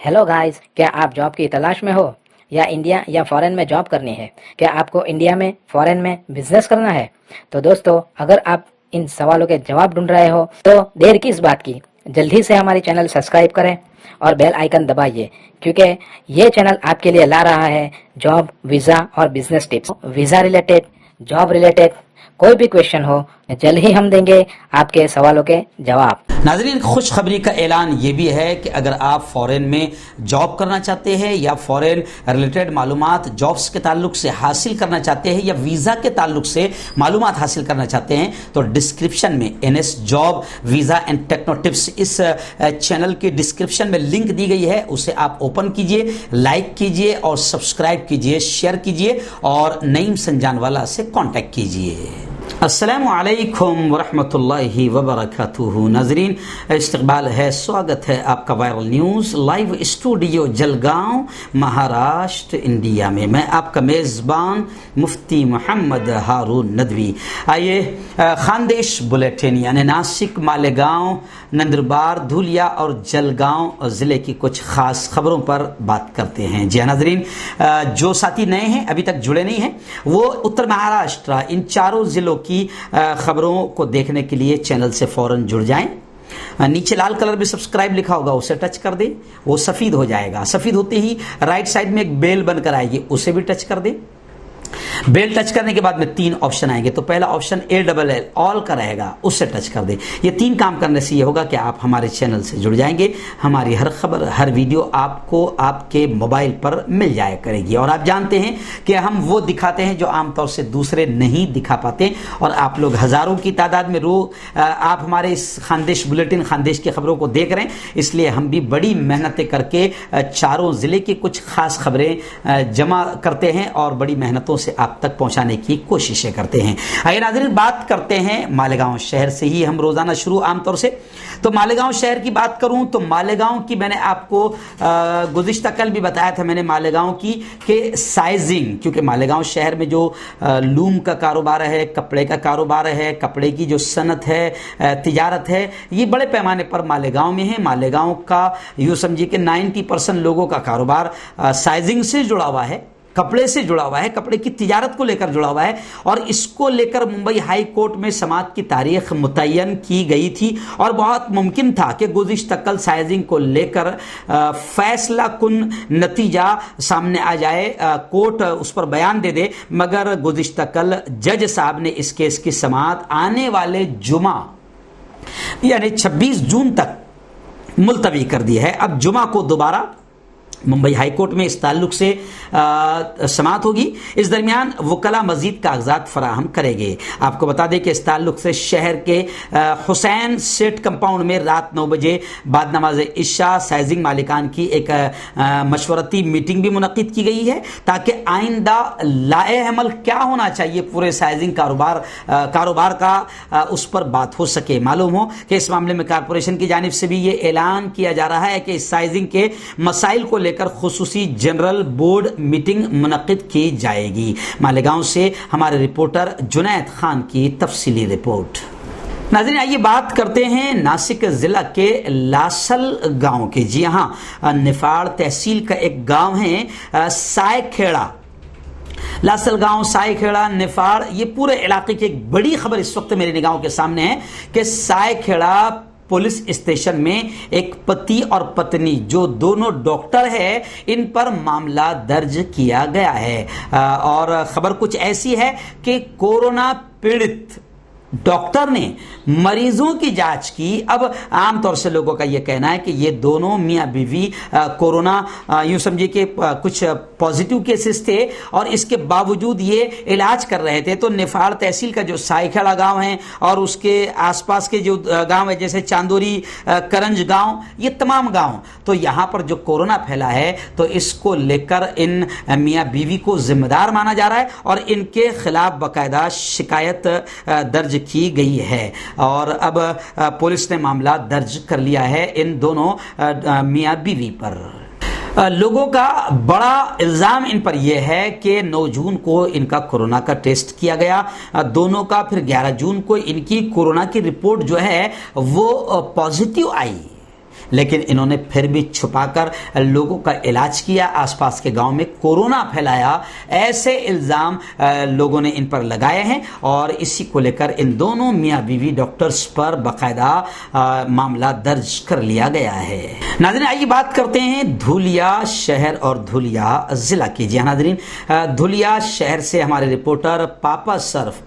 Hello guys, क्या आप job की तलाश में हो या इंडिया या फॉरेन में जॉब करनी है? क्या आपको इंडिया में फॉरेन में बिजनेस करना है? तो दोस्तों, अगर आप इन सवालों के जवाब ढूंढ रहे हो तो देर किस बात की, जल्दी से हमारी चैनल सब्सक्राइब करें और बेल आइकन दबाइए, क्योंकि ये चैनल आपके लिए ला रहा है जॉब, वीजा और business tips. Visa related, job related कोई भी क्वेश्चन हो, जल्द ही हम देंगे आपके सवालों के जवाब। नाजरीन, खुशखबरी का ऐलान ये भी है कि अगर आप फॉरेन में जॉब करना चाहते हैं या फॉरेन रिलेटेड मालूमात जॉब्स के ताल्लुक से हासिल करना चाहते हैं या वीज़ा के ताल्लुक से मालूमात हासिल करना चाहते हैं, तो डिस्क्रिप्शन में NS job visa and techno tips इस चैनल के डिस्क्रिप्शन में लिंक दी गई है। उसे आप ओपन कीजिए, लाइक कीजिए और सब्सक्राइब कीजिए, शेयर कीजिए और नईम संजानवाला से कॉन्टैक्ट कीजिए। अस्सलामु अलैकुम वरहमतुल्लाहि वबरकातुहू। नाजरीन, इस्तकबाल है, स्वागत है आपका viral news live studio Jalgaon, Maharashtra, India में। मैं आपका मेज़बान मुफ्ती मोहम्मद हारून नदवी। आइए खानदेश बुलेटिन यानी नासिक, मालेगांव, नंदुरबार, धुलिया और जलगांव ज़िले की कुछ ख़ास खबरों पर बात करते हैं। जी नाजरीन, जो साथी नए हैं, अभी तक जुड़े नहीं हैं, वो उत्तर महाराष्ट्र इन चारों ज़िलों की खबरों को देखने के लिए चैनल से फौरन जुड़ जाएं। नीचे लाल कलर में सब्सक्राइब लिखा होगा, उसे टच कर दें, वो सफ़ेद हो जाएगा। सफ़ेद होते ही राइट साइड में एक बेल बनकर आएगी, उसे भी टच कर दें। बेल टच करने के बाद में 3 ऑप्शन आएंगे। तो पहला ऑप्शन ALL ऑल का रहेगा, उससे टच कर दें। ये 3 काम करने से ये होगा कि आप हमारे चैनल से जुड़ जाएंगे। हमारी हर खबर, हर वीडियो आपको आपके मोबाइल पर मिल जाया करेगी। और आप जानते हैं कि हम वो दिखाते हैं जो आमतौर से दूसरे नहीं दिखा पाते। और आप लोग हज़ारों की तादाद में आप हमारे इस खानदेश बुलेटिन, खानदेश की खबरों को देख रहे हैं, इसलिए हम भी बड़ी मेहनतें करके चारों ज़िले की कुछ खास खबरें जमा करते हैं और बड़ी मेहनतों से आप तक पहुंचाने की कोशिशें करते हैं। आइए नाज़रीन, बात करते हैं मालेगांव शहर से ही हम रोजाना शुरू आमतौर से। तो मालेगांव शहर की बात करूं तो मालेगांव की मैंने आपको गुज़िश्ता कल भी बताया था मैंने मालेगांव की कि साइजिंग, क्योंकि मालेगांव शहर में जो लूम का कारोबार है, कपड़े का कारोबार है, कपड़े की जो सनत है, तिजारत है, ये बड़े पैमाने पर मालेगांव में है। मालेगांव का यूँ समझिए कि 90% लोगों का कारोबार साइजिंग से जुड़ा हुआ है, कपड़े से जुड़ा हुआ है, कपड़े की तिजारत को लेकर जुड़ा हुआ है। और इसको लेकर मुंबई हाई कोर्ट में समाअत की तारीख मुतय्यन की गई थी और बहुत मुमकिन था कि गुज़िश्ता कल साइजिंग को लेकर फैसला कुन नतीजा सामने आ जाए, कोर्ट उस पर बयान दे दे। मगर गुज़िश्ता कल जज साहब ने इस केस की समाअत आने वाले जुमा यानी 26 जून तक मुलतवी कर दी है। अब जुमा को दोबारा मुंबई हाई कोर्ट में इस ताल्लुक से समाअत होगी। इस दरमियान वकला मजीद कागजात फराहम करेंगे। आपको बता दें कि इस ताल्लुक से शहर के हुसैन सेठ कंपाउंड में रात 9 बजे बाद नमाज इशा साइजिंग मालिकान की एक मशवरती मीटिंग भी मुनक्किद की गई है, ताकि आइंदा लाए अमल क्या होना चाहिए पूरे साइजिंग कारोबार का उस पर बात हो सके। मालूम हो कि इस मामले में कारपोरेशन की जानिब से भी ये ऐलान किया जा रहा है कि इस साइजिंग के मसाइल को लेकर खुसूसी जनरल बोर्ड मीटिंग मुनक्किद की जाएगी। मालेगांव से हमारे रिपोर्टर जुनैद खान की तफसीली रिपोर्ट। नाज़रीन, आइए बात करते हैं नासिक जिला के लासल गांव के। जी हाँ, निफाड़ तहसील का एक गांव है सायखेड़ा। लासल गांव, सायखेड़ा, निफाड़, ये पूरे इलाके की एक बड़ी खबर इस वक्त मेरी निगाहों के सामने है कि सायखेड़ा पुलिस स्टेशन में एक पति और पत्नी जो दोनों डॉक्टर है, इन पर मामला दर्ज किया गया है। और खबर कुछ ऐसी है कि कोरोना पीड़ित डॉक्टर ने मरीजों की जांच की। अब आमतौर से लोगों का यह कहना है कि ये दोनों मियां बीवी कोरोना यूं समझिए कि कुछ पॉजिटिव केसेस थे और इसके बावजूद ये इलाज कर रहे थे। तो निफाड़ तहसील का जो सायखेड़ा गांव है और उसके आसपास के जो गांव है जैसे चांदोरी, करंज गांव, ये तमाम गांव, तो यहां पर जो कोरोना फैला है तो इसको लेकर इन मियां बीवी को जिम्मेदार माना जा रहा है और इनके खिलाफ बाकायदा शिकायत दर्ज की गई है। और अब पुलिस ने मामला दर्ज कर लिया है इन दोनों मियां बीवी पर। लोगों का बड़ा इल्ज़ाम इन पर यह है कि 9 जून को इनका कोरोना का टेस्ट किया गया, दोनों का, फिर 11 जून को इनकी कोरोना की रिपोर्ट जो है वो पॉजिटिव आई। लेकिन इन्होंने फिर भी छुपाकर लोगों का इलाज किया, आसपास के गांव में कोरोना फैलाया, ऐसे इल्जाम लोगों ने इन पर लगाए हैं और इसी को लेकर इन दोनों मियां बीवी डॉक्टर्स पर बाकायदा मामला दर्ज कर लिया गया है। नाज़रीन, आइए बात करते हैं धुलिया शहर और धुलिया जिला की। जी नाज़रीन, धुलिया शहर से हमारे रिपोर्टर पापा सर्फ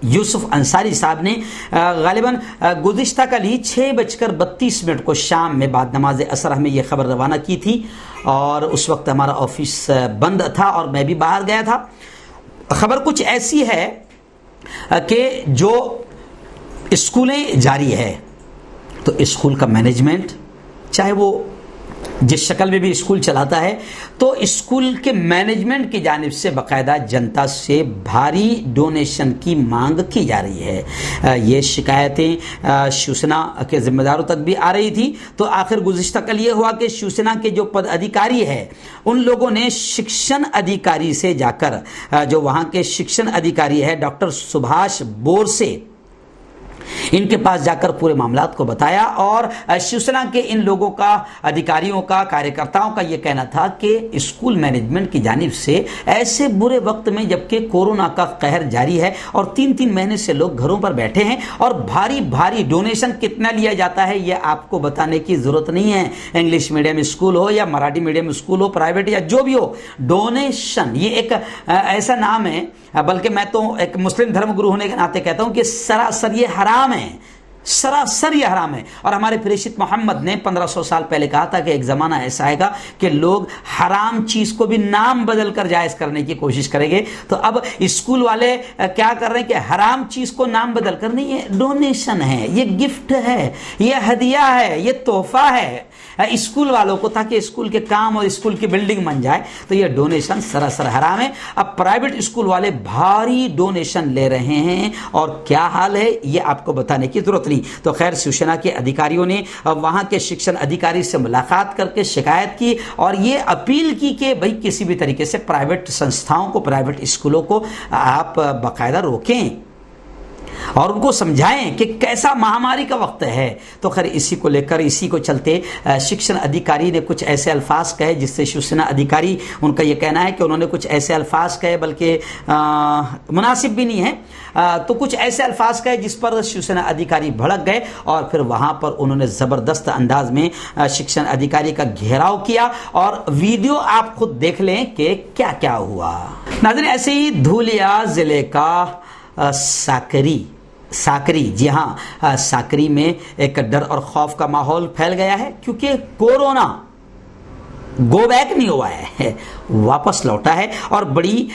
यूसुफ अंसारी साहब ने गालिबन गुज़िश्ता कल ही 6:32 को शाम में बाद नमाज असर हमें यह खबर रवाना की थी और उस वक्त हमारा ऑफिस बंद था और मैं भी बाहर गया था। खबर कुछ ऐसी है कि जो स्कूलें जारी है तो स्कूल का मैनेजमेंट, चाहे वो जिस शक्ल में भी स्कूल चलाता है, तो स्कूल के मैनेजमेंट की जानिब से बाकायदा जनता से भारी डोनेशन की मांग की जा रही है। ये शिकायतें शिवसेना के जिम्मेदारों तक भी आ रही थी। तो आखिर गुज़िश्ता कल ये हुआ कि शिवसेना के जो पदाधिकारी है उन लोगों ने शिक्षण अधिकारी से जाकर, जो वहाँ के शिक्षण अधिकारी है डॉक्टर सुभाष बोरसे, इनके पास जाकर पूरे मामलात को बताया और शिवसेना के इन लोगों का, अधिकारियों का, कार्यकर्ताओं का यह कहना था कि स्कूल मैनेजमेंट की जानिब से ऐसे बुरे वक्त में, जबकि कोरोना का कहर जारी है और 3-3 महीने से लोग घरों पर बैठे हैं और भारी भारी डोनेशन कितना लिया जाता है यह आपको बताने की जरूरत नहीं है। इंग्लिश मीडियम स्कूल हो या मराठी मीडियम स्कूल हो, प्राइवेट या जो भी हो, डोनेशन ये एक ऐसा नाम है, बल्कि मैं तो एक मुस्लिम धर्मगुरु होने के नाते कहता हूं कि सरासर ये हराम है, सरासर ये हराम है। और हमारे प्रेषित मोहम्मद ने 1500 साल पहले कहा था कि एक जमाना ऐसा आएगा कि लोग हराम चीज को भी नाम बदल कर जायज करने की कोशिश करेंगे। तो अब स्कूल वाले क्या कर रहे हैं कि हराम चीज को नाम बदल कर, नहीं, ये डोनेशन है, ये गिफ्ट है, ये हदिया है, ये तोहफा है स्कूल वालों को, ताकि स्कूल के काम और स्कूल की बिल्डिंग बन जाए। तो ये डोनेशन सरासर हराम है। अब प्राइवेट स्कूल वाले भारी डोनेशन ले रहे हैं और क्या हाल है ये आपको बताने की जरूरत नहीं। तो खैर, शिवसेना के अधिकारियों ने वहां के शिक्षण अधिकारी से मुलाकात करके शिकायत की और ये अपील की कि भाई किसी भी तरीके से प्राइवेट संस्थाओं को, प्राइवेट स्कूलों को आप बाकायदा रोकें और उनको समझाएं कि कैसा महामारी का वक्त है। तो खैर, इसी को लेकर, इसी को चलते शिक्षण अधिकारी ने कुछ ऐसे अल्फाज कहे जिससे शिवसेना अधिकारी, उनका यह कहना है कि उन्होंने कुछ ऐसे अल्फाज कहे, बल्कि मुनासिब भी नहीं है, तो कुछ ऐसे अल्फाज कहे जिस पर शिवसेना अधिकारी भड़क गए और फिर वहां पर उन्होंने जबरदस्त अंदाज में शिक्षण अधिकारी का घेराव किया और वीडियो आप खुद देख लें कि क्या क्या हुआ। नाज़रीन, ऐसे ही धुलिया जिले का साकरी, जी हाँ, साकरी में एक डर और खौफ का माहौल फैल गया है क्योंकि कोरोना गो बैक नहीं हुआ है, वापस लौटा है और बड़ी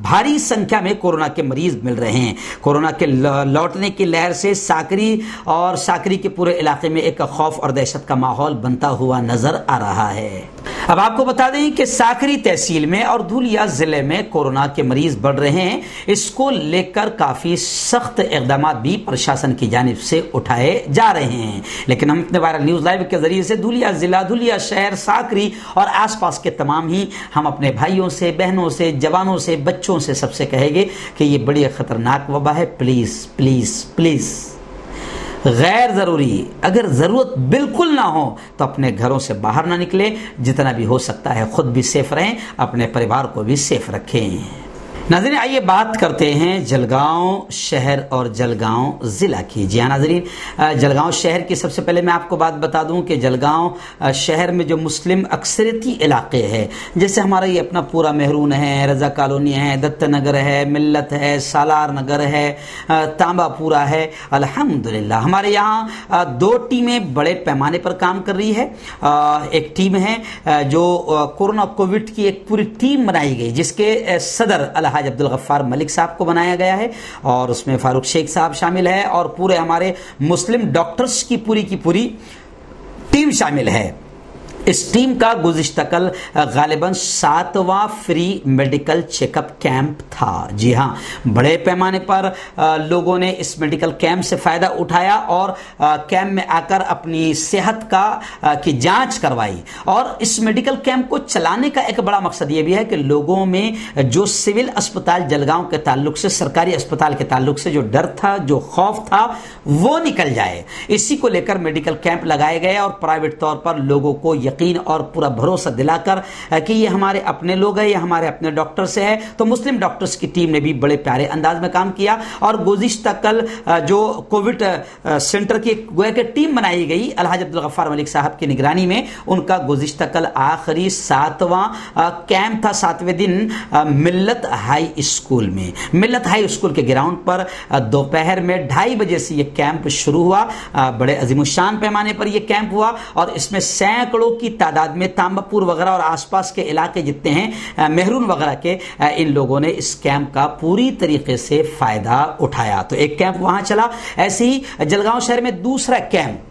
भारी संख्या में कोरोना के मरीज मिल रहे हैं। कोरोना के लौटने की लहर से साकरी और साकरी के पूरे इलाके में एक खौफ और दहशत का माहौल बनता हुआ नजर आ रहा है। अब आपको बता दें कि साकरी तहसील में और धुलिया जिले में कोरोना के मरीज बढ़ रहे हैं। इसको लेकर काफी सख्त इकदाम भी प्रशासन की जानिब से उठाए जा रहे हैं। लेकिन हम अपने वायरल न्यूज लाइव के जरिए से धुलिया जिला, धुलिया शहर, साकरी और आसपास के तमाम ही हम अपने भाइयों से, बहनों से, जवानों से, बच्चों से सबसे कहेंगे कि ये बड़ी खतरनाक वबा है। प्लीज प्लीज प्लीज, गैर जरूरी, अगर जरूरत बिल्कुल ना हो तो अपने घरों से बाहर ना निकले। जितना भी हो सकता है खुद भी सेफ रहें, अपने परिवार को भी सेफ रखें। नाज़रीन, आइए बात करते हैं जलगांव शहर और जलगांव जिला की। जी हाँ नाज़रीन, जलगांव शहर की सबसे पहले मैं आपको बात बता दूं कि जलगांव शहर में जो मुस्लिम अक्सरियती इलाके हैं, जैसे हमारा ये अपना पूरा मेहरून है, रजा कॉलोनी है, दत्त नगर है, मिल्लत है, सालार नगर है, तांबापुरा है, अल्हम्दुलिल्लाह हमारे यहाँ 2 टीमें बड़े पैमाने पर काम कर रही है। एक टीम है जो कोरोना कोविड की एक पूरी टीम बनाई गई, जिसके सदर अलहाज अब्दुल गफ्फार मलिक साहब को बनाया गया है और उसमें फारूक शेख साहब शामिल है और पूरे हमारे मुस्लिम डॉक्टर्स की पूरी टीम शामिल है। इस टीम का गुज़िश्ता कल गालिबन 7वां फ्री मेडिकल चेकअप कैंप था। जी हां, बड़े पैमाने पर लोगों ने इस मेडिकल कैंप से फायदा उठाया और कैंप में आकर अपनी सेहत की जांच करवाई। और इस मेडिकल कैंप को चलाने का एक बड़ा मकसद यह भी है कि लोगों में जो सिविल अस्पताल जलगांव के ताल्लुक से, सरकारी अस्पताल के ताल्लुक से जो डर था, जो खौफ था, वो निकल जाए। इसी को लेकर मेडिकल कैंप लगाए गए और प्राइवेट तौर पर लोगों को यकीन और पूरा भरोसा दिलाकर कि ये हमारे अपने लोग हैं, ये हमारे अपने डॉक्टर से है। तो मुस्लिम डॉक्टर्स की टीम ने भी बड़े प्यारे अंदाज में काम किया और गुज़िश्ता कल जो कोविड सेंटर की गोया के टीम बनाई गई अलहाज अब्दुल गफ्फार मलिक साहब की निगरानी में, उनका गुज़िश्ता कल आखिरी 7वां कैंप था, 7वें दिन मिल्लत हाई स्कूल में, मिल्लत हाई स्कूल के ग्राउंड पर दोपहर में 2:30 बजे से यह कैंप शुरू हुआ। बड़े अजीमुशान पैमाने पर यह कैंप हुआ और इसमें सैकड़ों की तादाद में तांबापुर वगैरह और आसपास के इलाके जितने हैं, मेहरून वगैरह के, इन लोगों ने इस कैंप का पूरी तरीके से फायदा उठाया। तो एक कैंप वहां चला। ऐसे ही जलगांव शहर में दूसरा कैंप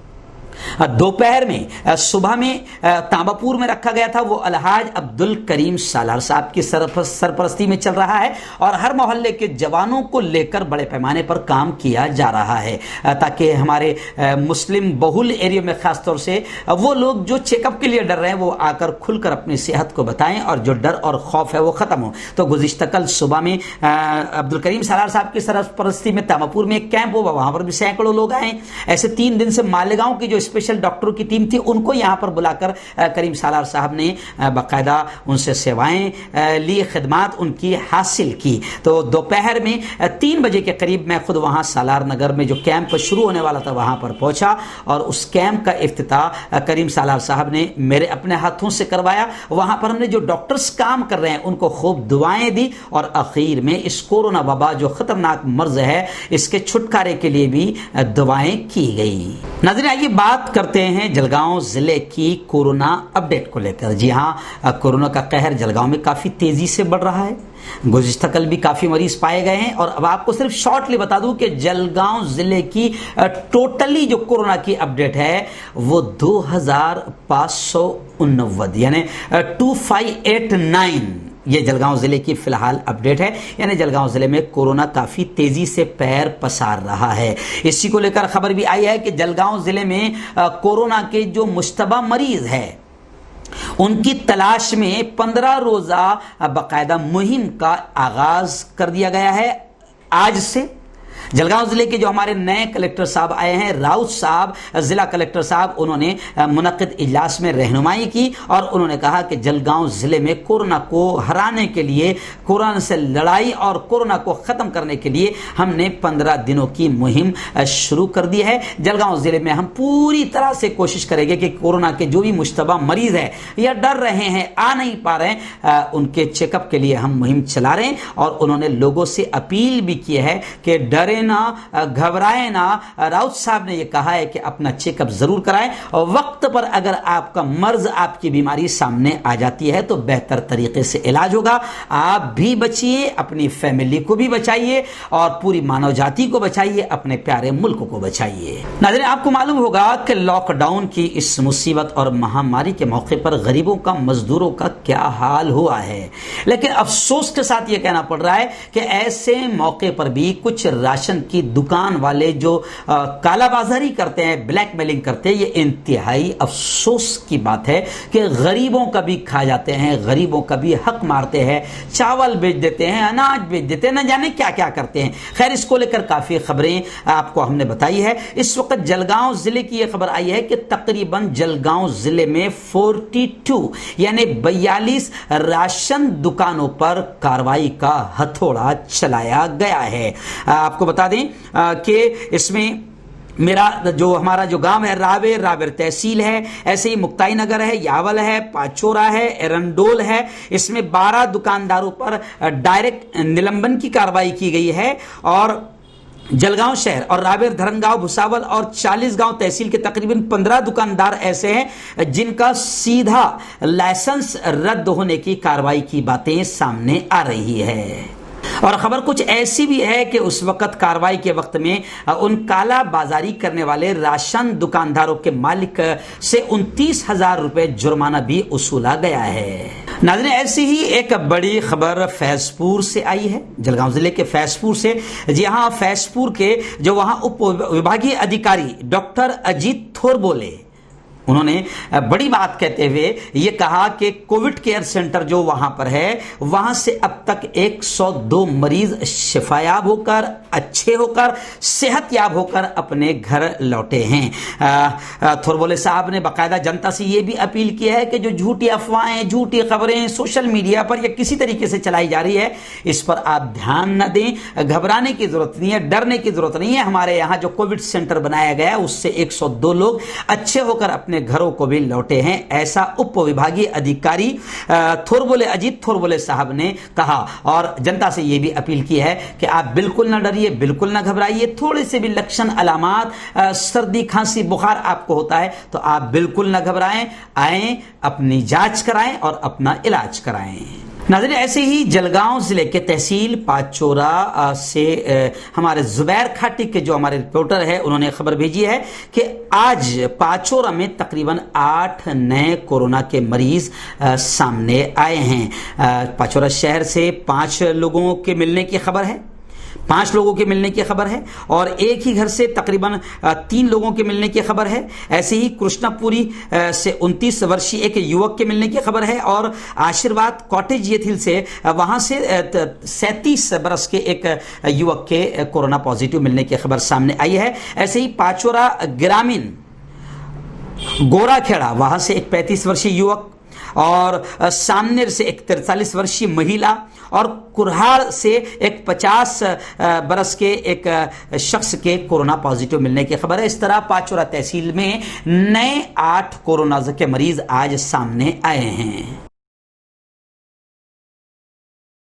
दोपहर में, सुबह में तांबापुर में रखा गया था। वो अलहाज अब्दुल करीम सालार साहब की सरपरस्ती में चल रहा है और हर मोहल्ले के जवानों को लेकर बड़े पैमाने पर काम किया जा रहा है ताकि हमारे मुस्लिम बहुल एरिया में खासतौर से वो लोग जो चेकअप के लिए डर रहे हैं वो आकर खुलकर अपनी सेहत को बताएं और जो डर और खौफ है वो खत्म हो। तो गुज़िश्ता कल सुबह में अब्दुल करीम सालार साहब की सरपरस्ती में तांबापुर में एक कैंप हुआ, वहां पर भी सैकड़ों लोग आए। ऐसे 3 दिन से मालेगांव की जो स्पेशल डॉक्टरों की टीम थी उनको यहां पर बुलाकर करीम सालार साहब ने बाकायदा उनसे सेवाएं ली, खिदमात उनकी हासिल की। तो दोपहर में 3 बजे के करीब मैं खुद वहां सालार नगर में जो कैंप शुरू होने वाला था वहां पर पहुंचा और उस कैंप का इफ्तिताह करीम सालार साहब ने मेरे अपने हाथों से करवाया। वहां पर हमने जो डॉक्टर्स काम कर रहे हैं उनको खूब दुआएं दी और आखिर में इस कोरोना वबा जो खतरनाक मर्ज है इसके छुटकारे के लिए भी दुआएं की गई। नाज़रीन, आइए बात करते हैं जलगांव जिले की कोरोना अपडेट को लेकर। जी हां, कोरोना का कहर जलगांव में काफी तेजी से बढ़ रहा है। गुज़िश्ता कल भी काफी मरीज पाए गए हैं और अब आपको सिर्फ शॉर्टली बता दूं कि जलगांव जिले की टोटली जो कोरोना की अपडेट है वो 2589 यानी 2589 ये जलगांव जिले की फिलहाल अपडेट है। यानी जलगांव जिले में कोरोना काफी तेजी से पैर पसार रहा है। इसी को लेकर खबर भी आई है कि जलगांव जिले में कोरोना के जो मुश्तबा मरीज है उनकी तलाश में 15 रोजा बाकायदा मुहिम का आगाज कर दिया गया है। आज से जलगांव जिले के जो हमारे नए कलेक्टर साहब आए हैं, राउत साहब, जिला कलेक्टर साहब, उन्होंने मुनक्किद इजलास में रहनुमाई की और उन्होंने कहा कि जलगांव जिले में कोरोना को हराने के लिए, कोरोना से लड़ाई और कोरोना को खत्म करने के लिए हमने 15 दिनों की मुहिम शुरू कर दी है। जलगांव जिले में हम पूरी तरह से कोशिश करेंगे कि कोरोना के जो भी मुश्तबा मरीज है या डर रहे हैं, आ नहीं पा रहे हैं, उनके चेकअप के लिए हम मुहिम चला रहे हैं। और उन्होंने लोगों से अपील भी की है कि डरे ना, घबराए ना। राउत साहब ने यह कहा है कि अपना चेकअप जरूर कराएं और वक्त पर अगर आपका मर्ज, आपकी बीमारी सामने आ जाती है तो बेहतर तरीके से इलाज होगा। आप भी बचिए, अपनी फैमिली को भी बचाइए और पूरी मानव जाति को बचाइए, अपने प्यारे मुल्क को बचाइए। नाज़रीन, आपको मालूम होगा कि लॉकडाउन की इस मुसीबत और महामारी के मौके पर गरीबों का, मजदूरों का क्या हाल हुआ है। लेकिन अफसोस के साथ यह कहना पड़ रहा है कि ऐसे मौके पर भी कुछ राशन की दुकान वाले जो कालाबाजारी करते हैं, ब्लैकमेलिंग करते हैं, ये इंतहाई अफसोस की बात है कि गरीबों का भी खा जाते हैं, गरीबों का भी हक मारते हैं, चावल बेच देते हैं, अनाज बेच देते हैं, न जाने क्या क्या करते हैं। खैर, इसको लेकर काफी खबरें आपको हमने बताई है। इस वक्त जलगांव जिले की यह खबर आई है कि तकरीबन जलगांव जिले में 42 यानी 42 राशन दुकानों पर कार्रवाई का हथौड़ा चलाया गया है। आपको बता दें कि इसमें मेरा जो हमारा जो गांव है रावेर तहसील है, ऐसे ही मुक्ताई नगर है, यावल है, पाचोरा है, एरंडोल है। इसमें 12 दुकानदारों पर डायरेक्ट निलंबन की कार्रवाई की गई है और जलगांव शहर और रावेर, धरमगांव, भुसावल और 40 गांव तहसील के तकरीबन 15 दुकानदार ऐसे हैं जिनका सीधा लाइसेंस रद्द होने की कार्रवाई की बातें सामने आ रही है। और खबर कुछ ऐसी भी है कि उस वक्त कार्रवाई के वक्त में उन काला बाजारी करने वाले राशन दुकानदारों के मालिक से 29,000 रुपए जुर्माना भी वसूला गया है। नाज़रीन, ऐसी ही एक बड़ी खबर फैजपुर से आई है, जलगांव जिले के फैजपुर से। जी हाँ, फैजपुर के जो वहां उप विभागीय अधिकारी डॉक्टर अजीत थोरबोले, उन्होंने बड़ी बात कहते हुए ये कहा कि कोविड केयर सेंटर जो वहां पर है, वहां से अब तक 102 मरीज शिफायाब होकर, अच्छे होकर, सेहतयाब होकर अपने घर लौटे हैं। थोरबोले साहब ने बाकायदा जनता से ये भी अपील की है कि जो झूठी अफवाहें, झूठी खबरें सोशल मीडिया पर या किसी तरीके से चलाई जा रही है, इस पर आप ध्यान न दें। घबराने की जरूरत नहीं है, डरने की जरूरत नहीं है। हमारे यहाँ जो कोविड सेंटर बनाया गया है, उससे 102 लोग अच्छे होकर अपने घरों को भी लौटे हैं, ऐसा उप विभागीय अधिकारी अजीत थोरबोले साहब ने कहा। और जनता से यह भी अपील की है कि आप बिल्कुल ना डरिए, बिल्कुल ना घबराइए। थोड़े से भी लक्षण, अलामात, सर्दी, खांसी, बुखार आपको होता है तो आप बिल्कुल ना घबराएं, आए, अपनी जांच कराएं और अपना इलाज कराएं। नाज़रीन, ऐसे ही जलगांव जिले के तहसील पाचोरा से हमारे जुबैर खाटी के जो हमारे रिपोर्टर है, उन्होंने खबर भेजी है कि आज पाचोरा में तकरीबन 8 नए कोरोना के मरीज सामने आए हैं। पाचोरा शहर से 5 लोगों के मिलने की खबर है, 5 लोगों के मिलने की खबर है, और एक ही घर से तकरीबन 3 लोगों के मिलने की खबर है। ऐसे ही कृष्णापुरी से 29 वर्षीय एक युवक के मिलने की खबर है, और आशीर्वाद कॉटेज येथिल से वहां से 37 बरस के एक युवक के कोरोना पॉजिटिव मिलने की खबर सामने आई है। ऐसे ही पाचोरा ग्रामीण गोराखेड़ा, वहां से एक 35 वर्षीय युवक, और सामनेर से एक 43 वर्षीय महिला, और कुरहाड़ से एक 50 बरस के एक शख्स के कोरोना पॉजिटिव मिलने की खबर है। इस तरह पाचोरा तहसील में नए 8 कोरोना के मरीज आज सामने आए हैं।